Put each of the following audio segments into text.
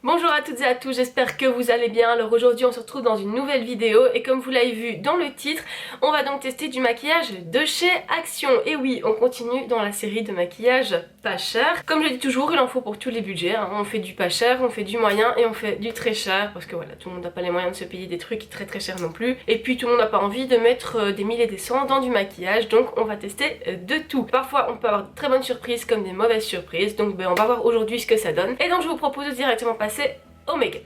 Bonjour à toutes et à tous, j'espère que vous allez bien. Alors aujourd'hui on se retrouve dans une nouvelle vidéo et comme vous l'avez vu dans le titre, on va donc tester du maquillage de chez Action. Et oui, on continue dans la série de maquillage pas cher. Comme je dis toujours, il en faut pour tous les budgets, hein. On fait du pas cher, on fait du moyen et on fait du très cher parce que voilà, tout le monde n'a pas les moyens de se payer des trucs très très chers non plus. Et puis tout le monde n'a pas envie de mettre des milliers et des cents dans du maquillage, donc on va tester de tout. Parfois on peut avoir de très bonnes surprises comme des mauvaises surprises, donc on va voir aujourd'hui ce que ça donne. Et donc je vous propose de directement passer au make-up.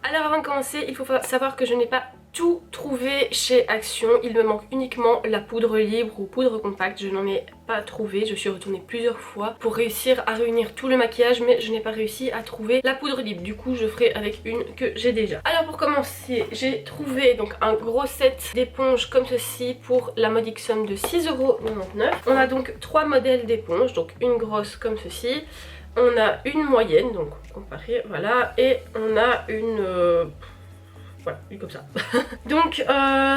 Alors avant de commencer, il faut savoir que je n'ai pas tout trouvé chez Action. Il me manque uniquement la poudre libre ou poudre compacte. Je n'en ai pas trouvé. Je suis retournée plusieurs fois pour réussir à réunir tout le maquillage, mais je n'ai pas réussi à trouver la poudre libre. Du coup, je ferai avec une que j'ai déjà. Alors pour commencer, j'ai trouvé donc un gros set d'éponges comme ceci pour la modique somme de 6,99 €. On a donc 3 modèles d'éponges, donc une grosse comme ceci. On a une moyenne, donc comparée, voilà, et on a une... voilà, une comme ça. Donc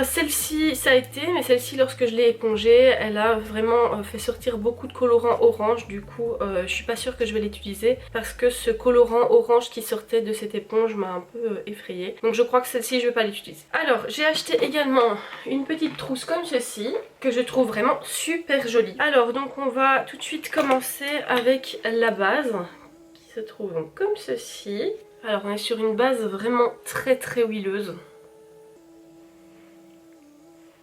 celle-ci, ça a été, mais celle-ci, lorsque je l'ai épongée, elle a vraiment fait sortir beaucoup de colorant orange. Du coup, je suis pas sûre que je vais l'utiliser parce que ce colorant orange qui sortait de cette éponge m'a un peu effrayée. Donc je crois que celle-ci, je vais pas l'utiliser. Alors, j'ai acheté également une petite trousse comme ceci, que je trouve vraiment super jolie. Alors, donc on va tout de suite commencer avec la base, qui se trouve donc comme ceci. Alors on est sur une base vraiment très très huileuse.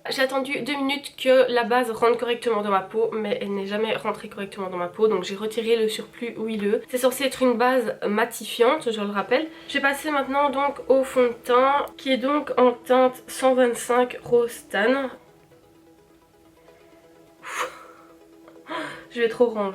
J'ai attendu 2 minutes que la base rentre correctement dans ma peau, mais elle n'est jamais rentrée correctement dans ma peau, donc j'ai retiré le surplus huileux. C'est censé être une base matifiante, je le rappelle. Je vais passer maintenant donc au fond de teint, qui est donc en teinte 125 Rose Tan. Je vais être orange.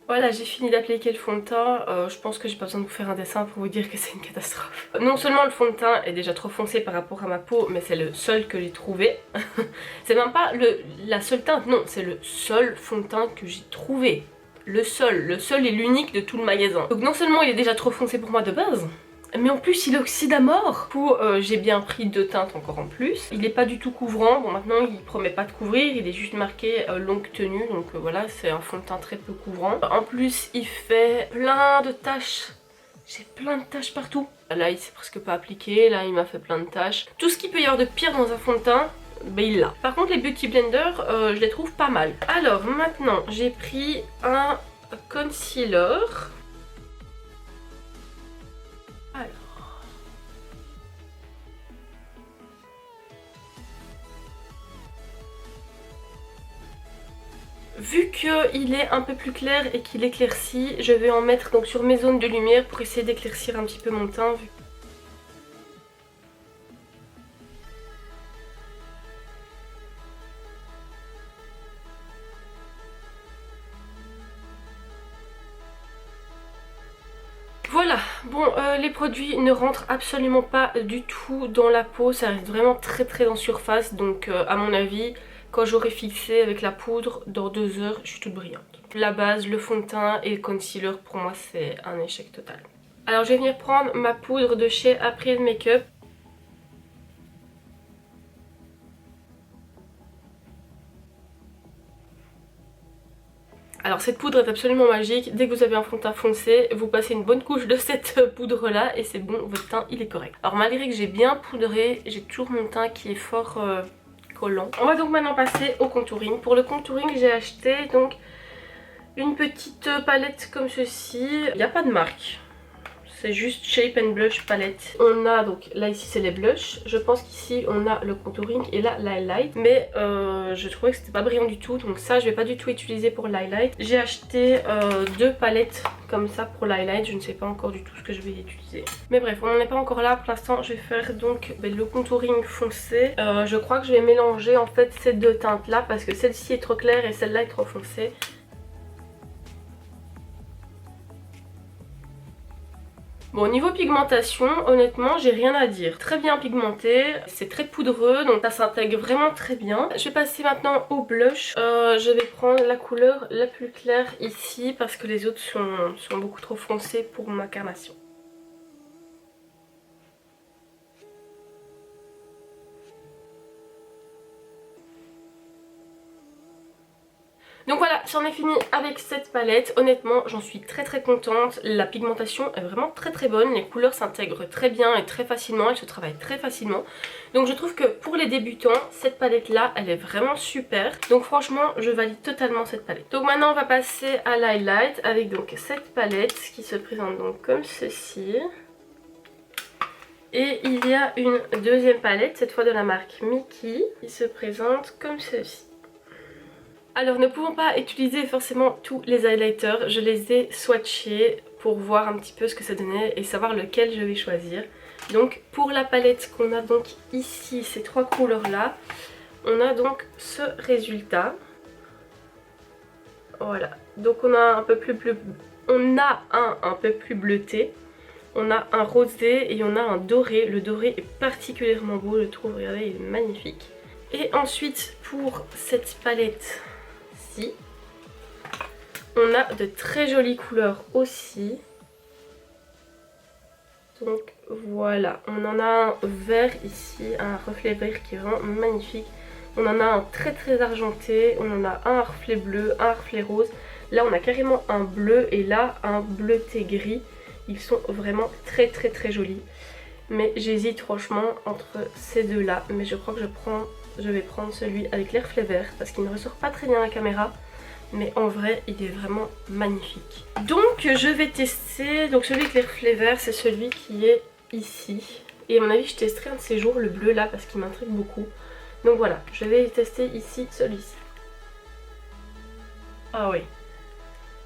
Voilà, j'ai fini d'appliquer le fond de teint. Je pense que j'ai pas besoin de vous faire un dessin pour vous dire que c'est une catastrophe. Non seulement le fond de teint est déjà trop foncé par rapport à ma peau, mais c'est le seul que j'ai trouvé. C'est même pas la seule teinte, non, c'est le seul fond de teint que j'ai trouvé. Le seul et l'unique de tout le magasin. Donc non seulement il est déjà trop foncé pour moi de base, mais en plus il oxyde à mort. Du coup j'ai bien pris 2 teintes encore en plus. Il est pas du tout couvrant, bon maintenant il promet pas de couvrir, il est juste marqué longue tenue, donc voilà, c'est un fond de teint très peu couvrant. En plus il fait plein de taches, j'ai plein de taches partout. Là il s'est presque pas appliqué, là il m'a fait plein de taches. Tout ce qu'il peut y avoir de pire dans un fond de teint, ben il l'a. Par contre les Beauty Blender, je les trouve pas mal. Alors maintenant j'ai pris un concealer. Vu qu'il est un peu plus clair et qu'il éclaircit, je vais en mettre donc sur mes zones de lumière pour essayer d'éclaircir un petit peu mon teint. Voilà, bon les produits ne rentrent absolument pas du tout dans la peau, ça reste vraiment très très en surface, donc à mon avis, quand j'aurai fixé avec la poudre, dans 2 heures, je suis toute brillante. La base, le fond de teint et le concealer, pour moi c'est un échec total. Alors je vais venir prendre ma poudre de chez April Makeup. Alors cette poudre est absolument magique, dès que vous avez un fond de teint foncé, vous passez une bonne couche de cette poudre là et c'est bon, votre teint il est correct. Alors malgré que j'ai bien poudré, j'ai toujours mon teint qui est fort collant. On va donc maintenant passer au contouring. Pour le contouring j'ai acheté donc une petite palette comme ceci, il n'y a pas de marque. C'est juste Shape and Blush palette. On a donc, là ici c'est les blushs. Je pense qu'ici on a le contouring et là l'highlight. Mais je trouvais que c'était pas brillant du tout. Donc ça je vais pas du tout utiliser pour l'highlight. J'ai acheté 2 palettes comme ça pour l'highlight. Je ne sais pas encore du tout ce que je vais utiliser. Mais bref, on n'en est pas encore là. Pour l'instant je vais faire donc le contouring foncé. Je crois que je vais mélanger en fait ces 2 teintes là. Parce que celle-ci est trop claire et celle-là est trop foncée. Bon, niveau pigmentation, honnêtement, j'ai rien à dire. Très bien pigmenté, c'est très poudreux, donc ça s'intègre vraiment très bien. Je vais passer maintenant au blush. Je vais prendre la couleur la plus claire ici parce que les autres sont beaucoup trop foncés pour ma carnation. Donc voilà, j'en ai fini avec cette palette. Honnêtement, j'en suis très contente. La pigmentation est vraiment très bonne. Les couleurs s'intègrent très bien et très facilement. Elles se travaillent très facilement. Donc je trouve que pour les débutants, cette palette là, elle est vraiment super. Donc franchement, je valide totalement cette palette. Donc maintenant, on va passer à l'highlight avec donc cette palette qui se présente donc comme ceci. Et il y a une deuxième palette, cette fois de la marque Mickey, qui se présente comme ceci. Alors ne pouvant pas utiliser forcément tous les highlighters, je les ai swatchés pour voir un petit peu ce que ça donnait et savoir lequel je vais choisir. Donc pour la palette qu'on a donc ici, ces trois couleurs là, on a donc ce résultat. Voilà, donc on a un peu plus bleu, on a un peu plus bleuté, on a un rosé et on a un doré. Le doré est particulièrement beau, je trouve, regardez, il est magnifique. Et ensuite pour cette palette, on a de très jolies couleurs aussi. Donc voilà, on en a un vert ici, un reflet vert qui est vraiment magnifique. On en a un très argenté, on en a un reflet bleu, un reflet rose. Là on a carrément un bleu et là un bleuté gris. Ils sont vraiment très jolis. Mais j'hésite franchement entre ces deux là. Mais je crois que je vais prendre celui avec les reflets verts parce qu'il ne ressort pas très bien à la caméra. Mais en vrai, il est vraiment magnifique. Donc je vais tester, donc celui avec les reflets verts, c'est celui qui est ici. Et à mon avis, je testerai un de ces jours, le bleu là, parce qu'il m'intrigue beaucoup. Donc voilà, je vais tester ici celui-ci. Ah oui.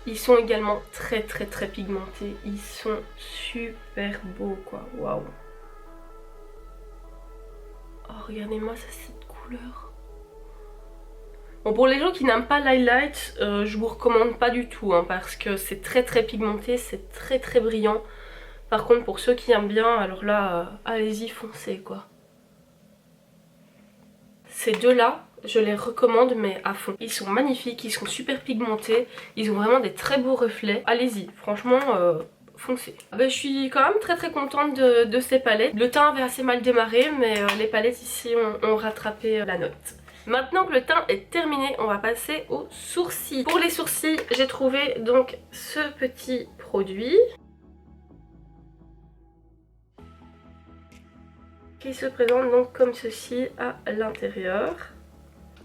Ils sont également très pigmentés. Ils sont super beaux quoi, waouh. Oh regardez-moi ça, cette couleur. Bon, pour les gens qui n'aiment pas l'highlight, je vous recommande pas du tout hein, parce que c'est très pigmenté, c'est très brillant. Par contre pour ceux qui aiment bien, alors là allez-y, foncez quoi. Ces deux là, je les recommande mais à fond. Ils sont magnifiques, ils sont super pigmentés, ils ont vraiment des très beaux reflets. Allez-y, franchement foncez. Je suis quand même très contente de ces palettes. Le teint avait assez mal démarré mais les palettes ici ont rattrapé la note. Maintenant que le teint est terminé, on va passer aux sourcils. Pour les sourcils, j'ai trouvé donc ce petit produit qui se présente donc comme ceci à l'intérieur.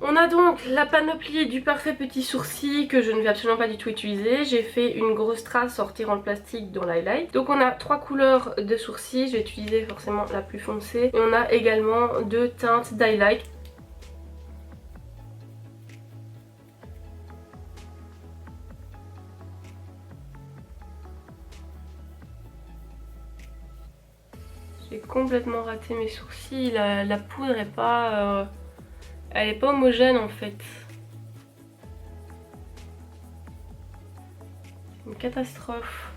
On a donc la panoplie du parfait petit sourcil que je ne vais absolument pas du tout utiliser. J'ai fait une grosse trace sortir en plastique dans l'highlight. Donc on a trois couleurs de sourcils, je vais utiliser forcément la plus foncée. Et on a également deux teintes d'highlight. J'ai complètement raté mes sourcils, la poudre est pas... elle est pas homogène en fait. C'est une catastrophe.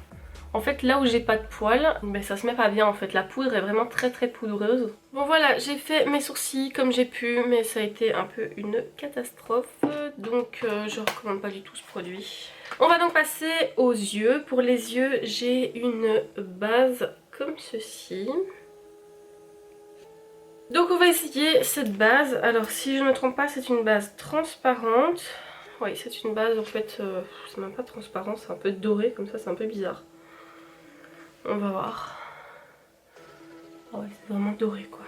En fait là où j'ai pas de poils, ben ça se met pas bien en fait. La poudre est vraiment très poudreuse. Bon voilà, j'ai fait mes sourcils comme j'ai pu, mais ça a été un peu une catastrophe. Donc je recommande pas du tout ce produit. On va donc passer aux yeux. Pour les yeux, j'ai une base comme ceci. Donc on va essayer cette base. Alors si je ne me trompe pas, c'est une base transparente. Oui, c'est une base en fait, c'est même pas transparent, c'est un peu doré comme ça, c'est un peu bizarre. On va voir. Ah ouais, c'est vraiment doré quoi.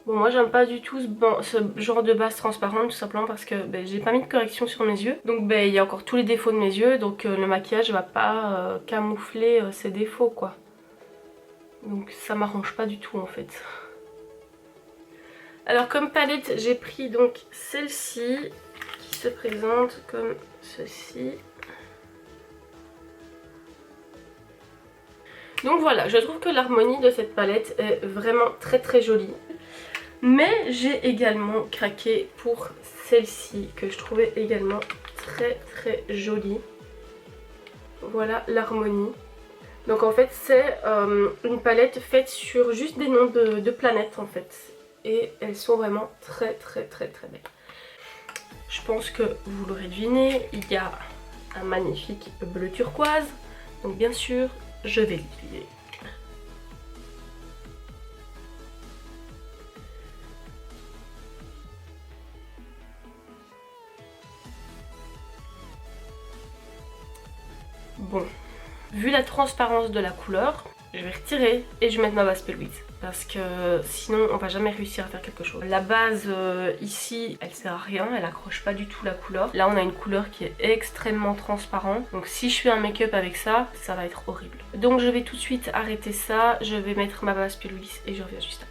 Bon, moi j'aime pas du tout ce genre de base transparente, tout simplement parce que j'ai pas mis de correction sur mes yeux. Donc il y a encore tous les défauts de mes yeux, donc le maquillage va pas camoufler ces défauts quoi. Donc ça m'arrange pas du tout en fait. Alors comme palette, j'ai pris donc celle-ci qui se présente comme ceci. Donc voilà, je trouve que l'harmonie de cette palette est vraiment très jolie. Mais j'ai également craqué pour celle-ci que je trouvais également très jolie. Voilà l'harmonie. Donc en fait c'est une palette faite sur juste des noms de planètes en fait. Et elles sont vraiment très belles. Je pense que vous l'aurez deviné, il y a un magnifique bleu turquoise. Donc bien sûr je vais l'utiliser. Bon, vu la transparence de la couleur, je vais retirer et je vais mettre ma base P. Louise. Parce que sinon on va jamais réussir à faire quelque chose. La base ici elle sert à rien, elle accroche pas du tout la couleur. Là on a une couleur qui est extrêmement transparente. Donc si je fais un make-up avec ça, ça va être horrible. Donc je vais tout de suite arrêter ça, je vais mettre ma base P. Louise et je reviens juste après.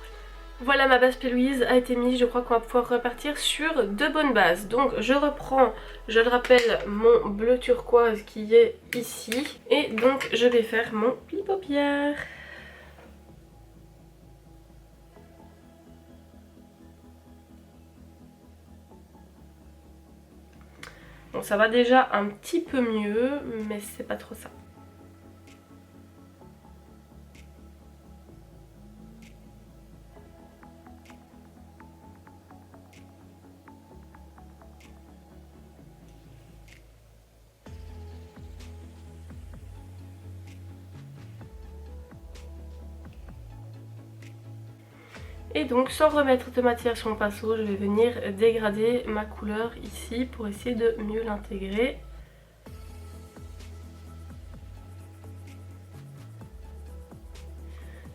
Voilà, ma base P. Louise a été mise, je crois qu'on va pouvoir repartir sur de bonnes bases. Donc je reprends, je le rappelle, mon bleu turquoise qui est ici. Et donc je vais faire mon pli paupières. Bon, ça va déjà un petit peu mieux, mais c'est pas trop ça. Et donc sans remettre de matière sur mon pinceau, je vais venir dégrader ma couleur ici pour essayer de mieux l'intégrer.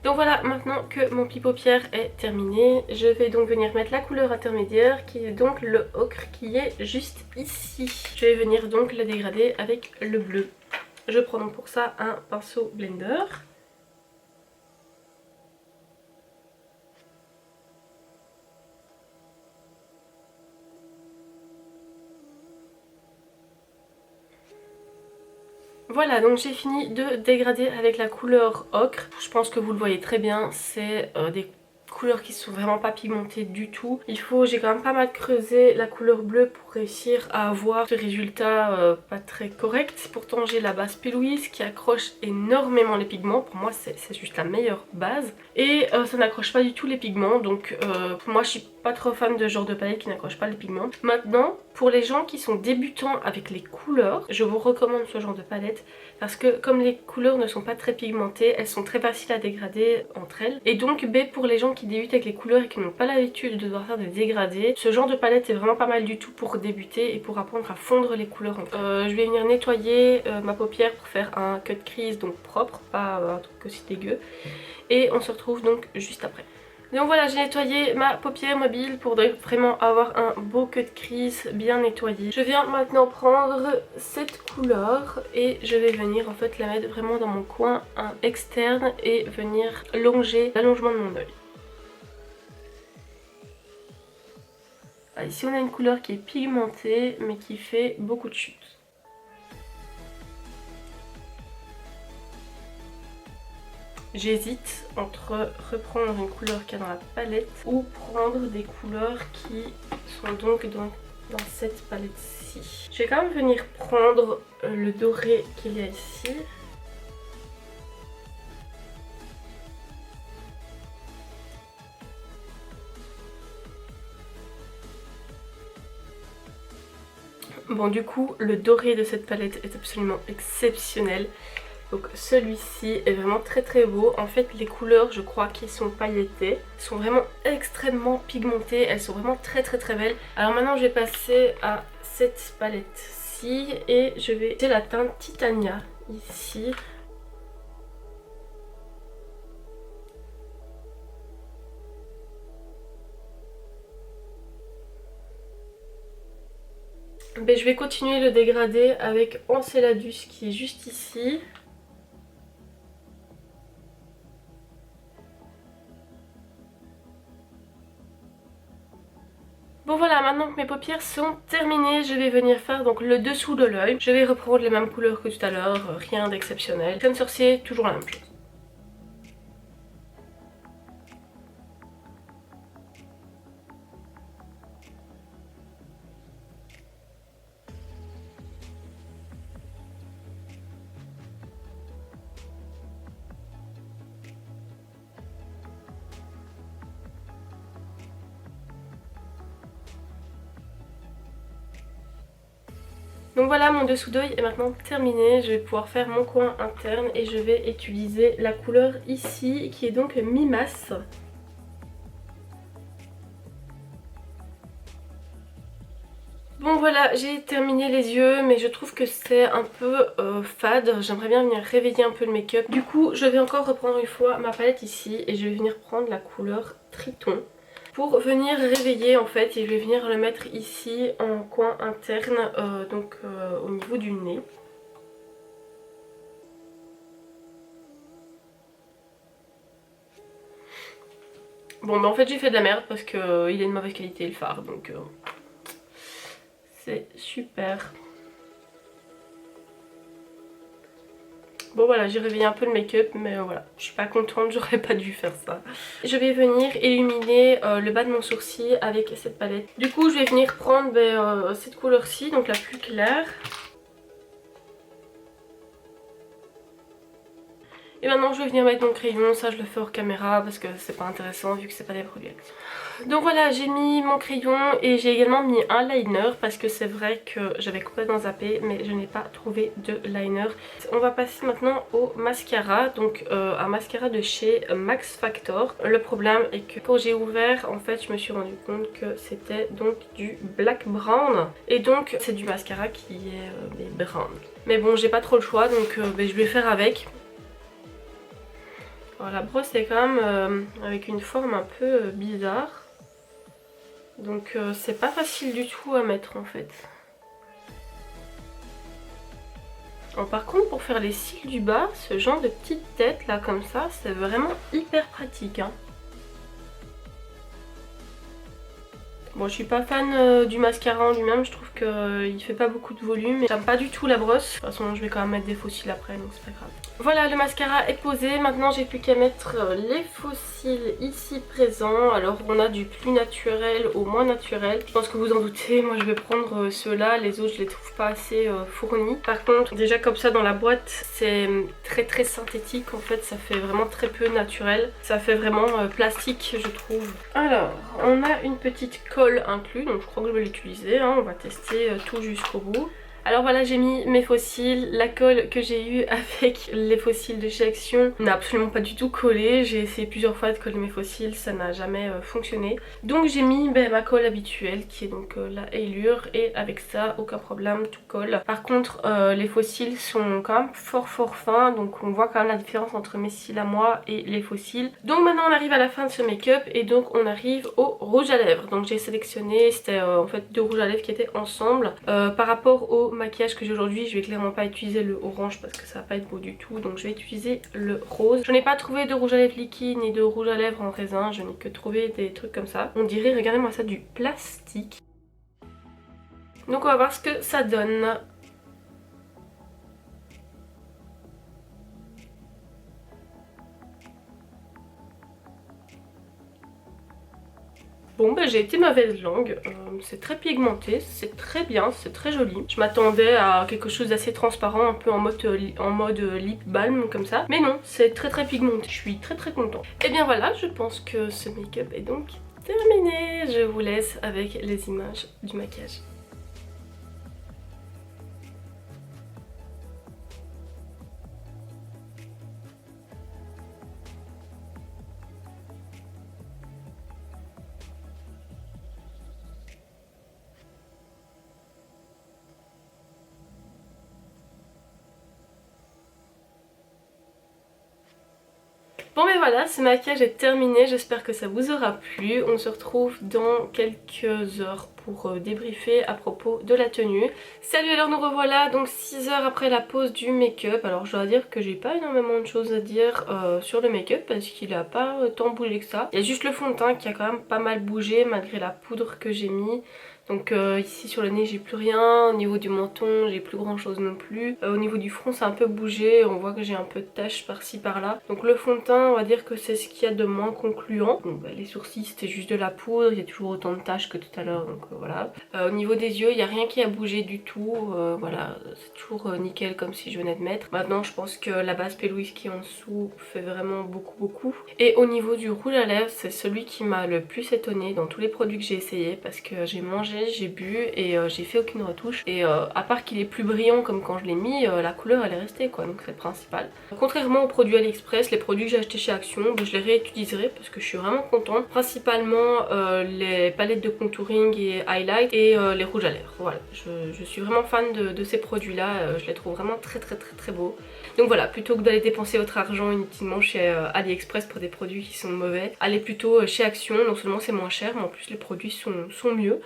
Donc voilà, maintenant que mon pli paupière est terminé, je vais donc venir mettre la couleur intermédiaire qui est donc le ocre qui est juste ici. Je vais venir donc le dégrader avec le bleu. Je prends donc pour ça un pinceau blender. Voilà, donc j'ai fini de dégrader avec la couleur ocre. Je pense que vous le voyez très bien, c'est des couleurs qui sont vraiment pas pigmentées du tout. J'ai quand même pas mal creusé la couleur bleue pour réussir à avoir ce résultat pas très correct. Pourtant j'ai la base P. Louise qui accroche énormément les pigments. Pour moi c'est juste la meilleure base. Et ça n'accroche pas du tout les pigments, donc moi je suis pas trop fan de ce genre de palette qui n'accroche pas les pigments. Maintenant, pour les gens qui sont débutants avec les couleurs, je vous recommande ce genre de palette parce que comme les couleurs ne sont pas très pigmentées, elles sont très faciles à dégrader entre elles. Et donc pour les gens qui débutent avec les couleurs et qui n'ont pas l'habitude de devoir faire des dégradés, ce genre de palette est vraiment pas mal du tout pour débuter et pour apprendre à fondre les couleurs entre elles. Je vais venir nettoyer ma paupière pour faire un cut crease donc propre, pas un truc aussi dégueu. Et on se retrouve donc juste après. Donc voilà, j'ai nettoyé ma paupière mobile pour vraiment avoir un beau cut crease bien nettoyé. Je viens maintenant prendre cette couleur et je vais venir en fait la mettre vraiment dans mon coin externe et venir longer l'allongement de mon œil. Ici on a une couleur qui est pigmentée mais qui fait beaucoup de chutes. J'hésite entre reprendre une couleur qu'il y a dans la palette ou prendre des couleurs qui sont donc dans cette palette-ci. Je vais quand même venir prendre le doré qu'il y a ici. Bon, du coup, le doré de cette palette est absolument exceptionnel. Donc celui-ci est vraiment très très beau. En fait les couleurs je crois qui sont pailletées sont vraiment extrêmement pigmentées. Elles sont vraiment très très très belles. Alors maintenant je vais passer à cette palette-ci et je vais utiliser la teinte Titania ici. Ben, je vais continuer le dégradé avec Enceladus qui est juste ici. Bon voilà, maintenant que mes paupières sont terminées, je vais venir faire donc le dessous de l'œil. Je vais reprendre les mêmes couleurs que tout à l'heure, rien d'exceptionnel. Comme sorcier, toujours la même chose. Donc voilà, mon dessous d'œil est maintenant terminé. Je vais pouvoir faire mon coin interne et je vais utiliser la couleur ici qui est donc mi-masse. Bon voilà, j'ai terminé les yeux, mais je trouve que c'est un peu fade. J'aimerais bien venir réveiller un peu le make-up. Du coup, je vais encore reprendre une fois ma palette ici et je vais venir prendre la couleur Triton pour venir réveiller en fait, et je vais venir le mettre ici en coin interne, donc au niveau du nez. Bon bah en fait j'ai fait de la merde parce que il est de mauvaise qualité le fard, donc c'est super. Bon voilà, j'ai réveillé un peu le make-up, mais voilà, je suis pas contente, j'aurais pas dû faire ça. Je vais venir illuminer le bas de mon sourcil avec cette palette. Du coup je vais venir prendre cette couleur-ci, donc la plus claire. Et maintenant je vais venir mettre mon crayon, ça je le fais hors caméra parce que c'est pas intéressant vu que c'est pas des produits actifs. Donc voilà, j'ai mis mon crayon et j'ai également mis un liner parce que c'est vrai que j'avais complètement zappé mais je n'ai pas trouvé de liner. On va passer maintenant au mascara, donc un mascara de chez Max Factor. Le problème est que quand j'ai ouvert, en fait je me suis rendu compte que c'était donc du black brown et donc c'est du mascara qui est brown. Mais bon, j'ai pas trop le choix donc je vais faire avec. Alors la brosse est quand même avec une forme un peu bizarre. Donc c'est pas facile du tout à mettre en fait. Alors, par contre pour faire les cils du bas, ce genre de petite tête là comme ça, c'est vraiment hyper pratique hein. Bon, je suis pas fan du mascara en lui-même, je trouve qu'il fait pas beaucoup de volume. J'aime pas du tout la brosse. De toute façon, je vais quand même mettre des faux cils après, donc c'est pas grave. Voilà, le mascara est posé. Maintenant, j'ai plus qu'à mettre les faux cils ici présents. Alors, on a du plus naturel au moins naturel. Je pense que vous en doutez, moi je vais prendre ceux-là. Les autres, je les trouve pas assez fournis. Par contre, déjà comme ça dans la boîte, c'est très synthétique. En fait, ça fait vraiment très peu naturel. Ça fait vraiment plastique, je trouve. Alors, on a une petite colle inclus, donc je crois que je vais l'utiliser, hein. On va tester tout jusqu'au bout. Alors voilà, j'ai mis mes faux cils, la colle que j'ai eue avec les faux cils de chez Action n'a absolument pas du tout collé. J'ai essayé plusieurs fois de coller mes faux cils, ça n'a jamais fonctionné. Donc j'ai mis ma colle habituelle qui est donc la Allure, et avec ça aucun problème, tout colle. Par contre les faux cils sont quand même fort fins, donc on voit quand même la différence entre mes cils à moi et les faux cils. Donc maintenant on arrive à la fin de ce make-up et donc on arrive au rouge à lèvres. Donc j'ai sélectionné, c'était en fait deux rouges à lèvres qui étaient ensemble. Par rapport au maquillage que j'ai aujourd'hui, je vais clairement pas utiliser le orange parce que ça va pas être beau du tout, donc je vais utiliser le rose. Je n'ai pas trouvé de rouge à lèvres liquide ni de rouge à lèvres en raisin, je n'ai que trouvé des trucs comme ça. On dirait, regardez-moi ça, du plastique. Donc on va voir ce que ça donne. Bon j'ai été mauvaise langue, c'est très pigmenté, c'est très bien, c'est très joli. Je m'attendais à quelque chose d'assez transparent, un peu en mode lip balm comme ça. Mais non, c'est très pigmenté, je suis très contente. Et bien voilà, je pense que ce make-up est donc terminé. Je vous laisse avec les images du maquillage. Bon mais voilà, ce maquillage est terminé, j'espère que ça vous aura plu. On se retrouve dans quelques heures pour débriefer à propos de la tenue. Salut, alors nous revoilà donc 6 heures après la pause du make-up. Alors je dois dire que j'ai pas énormément de choses à dire sur le make-up parce qu'il a pas tant bougé que ça. Il y a juste le fond de teint qui a quand même pas mal bougé malgré la poudre que j'ai mis. Donc ici sur le nez j'ai plus rien, au niveau du menton j'ai plus grand chose non plus. Au niveau du front c'est un peu bougé, on voit que j'ai un peu de taches par-ci par-là. Donc le fond de teint on va dire que c'est ce qu'il y a de moins concluant. Donc les sourcils c'était juste de la poudre, il y a toujours autant de taches que tout à l'heure, donc voilà. Au niveau des yeux il n'y a rien qui a bougé du tout, voilà, c'est toujours nickel comme si je venais de mettre. Maintenant je pense que la base P. Louise qui est en dessous fait vraiment beaucoup. Et au niveau du rouge à lèvres c'est celui qui m'a le plus étonnée dans tous les produits que j'ai essayé parce que j'ai mangé téléchargé, j'ai bu et j'ai fait aucune retouche. Et à part qu'il est plus brillant comme quand je l'ai mis, la couleur elle est restée quoi, donc c'est le principal. Contrairement aux produits AliExpress, les produits que j'ai achetés chez Action, je les réutiliserai parce que je suis vraiment contente. Principalement les palettes de contouring et highlight et les rouges à lèvres. Voilà, je suis vraiment fan de ces produits là, je les trouve vraiment très beaux. Donc voilà, plutôt que d'aller dépenser votre argent inutilement chez AliExpress pour des produits qui sont mauvais, allez plutôt chez Action, non seulement c'est moins cher mais en plus les produits sont mieux.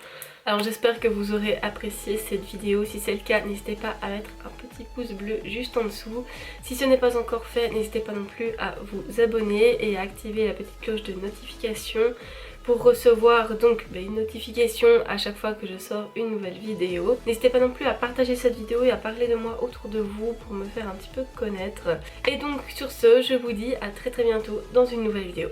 Alors j'espère que vous aurez apprécié cette vidéo, si c'est le cas n'hésitez pas à mettre un petit pouce bleu juste en dessous. Si ce n'est pas encore fait, n'hésitez pas non plus à vous abonner et à activer la petite cloche de notification pour recevoir donc une notification à chaque fois que je sors une nouvelle vidéo. N'hésitez pas non plus à partager cette vidéo et à parler de moi autour de vous pour me faire un petit peu connaître. Et donc sur ce, je vous dis à très bientôt dans une nouvelle vidéo.